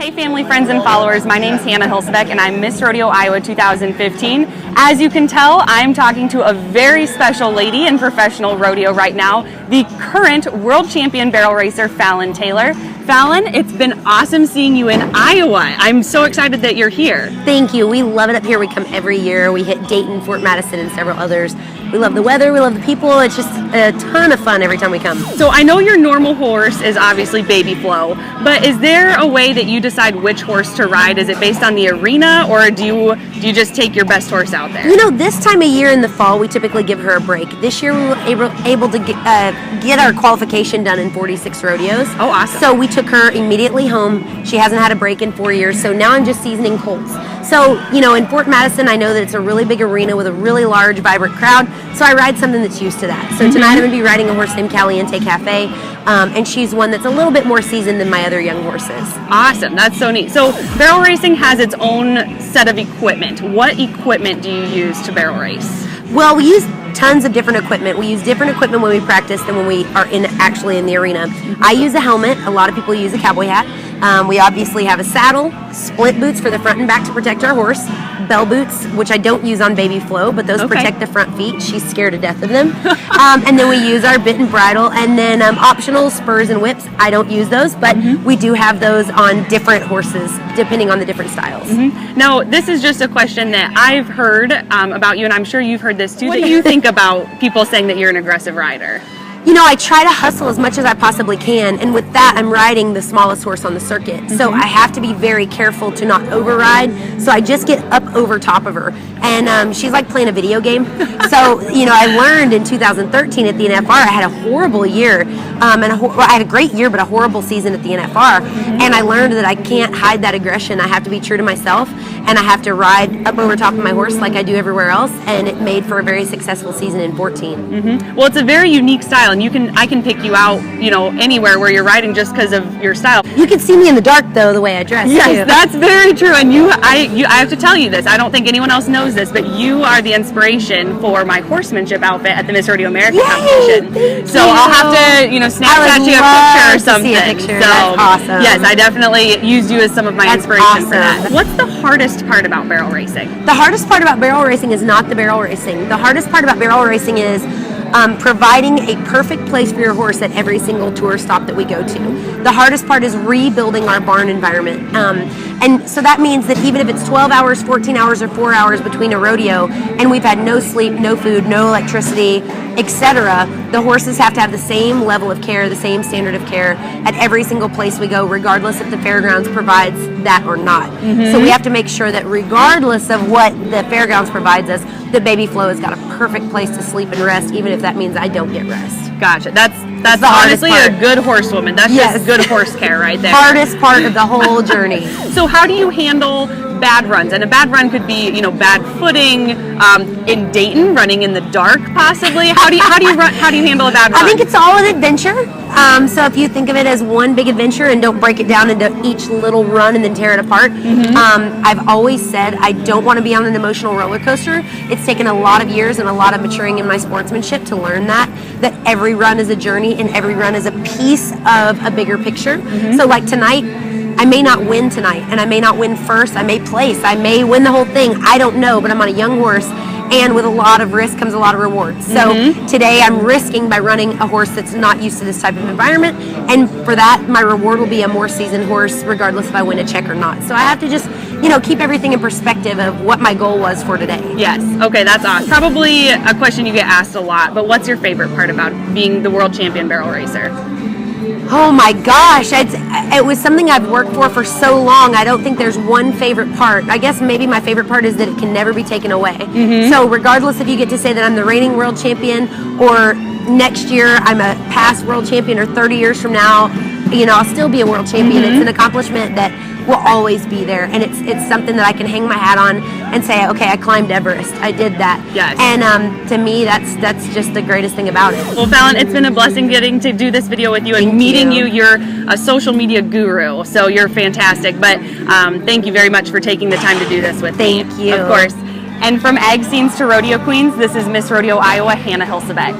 Hey family, friends, and followers, my name's Hannah Hilsebeck and I'm Miss Rodeo Iowa 2015. As you can tell, I'm talking to a very special lady in professional rodeo right now, the current world champion barrel racer, Fallon Taylor. Fallon, it's been awesome seeing you in Iowa. I'm so excited that you're here. Thank you. We love it up here. We come every year. We hit Dayton, Fort Madison, and several others. We love the weather. We love the people. It's just a ton of fun every time we come. So I know your normal horse is obviously Baby Flow, but is there a way that you decide which horse to ride? Is it based on the arena, or do you just take your best horse out there? You know, this time of year in the fall, we typically give her a break. This year, we were able to get our qualification done in 46 rodeos. Oh, awesome. So we took her immediately home. She hasn't had a break in 4 years, so now I'm just seasoning colts. So, you know, in Fort Madison, I know that it's a really big arena with a really large, vibrant crowd, so I ride something that's used to that. So tonight I'm going to be riding a horse named Caliente Cafe, and she's one that's a little bit more seasoned than my other young horses. Awesome, that's so neat. So barrel racing has its own set of equipment. What equipment do you use to barrel race? Well, we use tons of different equipment. We use different equipment when we practice than when we are actually in the arena. I use a helmet. A lot of people use a cowboy hat. We obviously have a saddle, split boots for the front and back to protect our horse, bell boots, which I don't use on Baby Flo, but those protect the front feet. She's scared to death of them. And then we use our bit and bridle, and then optional spurs and whips. I don't use those, but we do have those on different horses, depending on the different styles. Now, this is just a question that I've heard about you, and I'm sure you've heard this too, that you think about people saying that you're an aggressive rider. You know, I try to hustle as much as I possibly can, and with that, I'm riding the smallest horse on the circuit. So I have to be very careful to not override, so I just get up over top of her. And she's like playing a video game. So, you know, I learned in 2013 at the NFR, I had a horrible year. I had a great year, but a horrible season at the NFR. And I learned that I can't hide that aggression. I have to be true to myself, and I have to ride up over top of my horse like I do everywhere else. And it made for a very successful season in 14. Well, it's a very unique style, and I can pick you out, you know, anywhere where you're riding just because of your style. You can see me in the dark, though, the way I dress. Yes, too. that's very true. And I have to tell you this. I don't think anyone else knows this, but you are the inspiration for my horsemanship outfit at the Miss Rodeo America competition. So I'll have to, you know, Snapchat you a picture or something. See a picture. So that's awesome. Yes, I definitely used you as some of my inspiration for that. What's the hardest part about barrel racing? The hardest part about barrel racing is not the barrel racing. The hardest part about barrel racing is providing a perfect place for your horse at every single tour stop that we go to. The hardest part is rebuilding our barn environment. And so that means that even if it's 12 hours, 14 hours, or 4 hours between a rodeo, and we've had no sleep, no food, no electricity, etc., the horses have to have the same level of care, the same standard of care at every single place we go, regardless if the fairgrounds provides that or not. So we have to make sure that regardless of what the fairgrounds provides us, the Baby Flo has got a perfect place to sleep and rest, even if that means I don't get rest. Gotcha. That's honestly a good horsewoman. That's just good horse care right there. Hardest part of the whole journey. So how do you handle bad runs? And a bad run could be, you know, bad footing in Dayton, running in the dark, possibly. How do you handle a bad run? I think it's all an adventure. So if you think of it as one big adventure and don't break it down into each little run and then tear it apart, I've always said I don't want to be on an emotional roller coaster. It's taken a lot of years and a lot of maturing in my sportsmanship to learn that every run is a journey and every run is a piece of a bigger picture. So like tonight, I may not win tonight, and I may not win first. I may place. I may win the whole thing. I don't know, but I'm on a young horse, and with a lot of risk comes a lot of rewards. So today I'm risking by running a horse that's not used to this type of environment, and for that, my reward will be a more seasoned horse, regardless if I win a check or not. So I have to just, you know, keep everything in perspective of what my goal was for today. Yes. Okay, that's awesome. Probably a question you get asked a lot, but what's your favorite part about being the world champion barrel racer? Oh my gosh, it was something I've worked for so long. I don't think there's one favorite part. I guess maybe my favorite part is that it can never be taken away. So regardless if you get to say that I'm the reigning world champion, or next year I'm a past world champion, or 30 years from now, you know, I'll still be a world champion. It's an accomplishment that will always be there, and it's something that I can hang my hat on and say, okay, I climbed Everest, I did that. Yes. And to me, that's just the greatest thing about it. Well, Fallon, it's been a blessing getting to do this video with you and meeting you. You're a social media guru, so you're fantastic. But thank you very much for taking the time to do this with me. Thank you. Of course. And from Ag Scenes to Rodeo Queens, this is Miss Rodeo Iowa, Hannah Hilsebeck.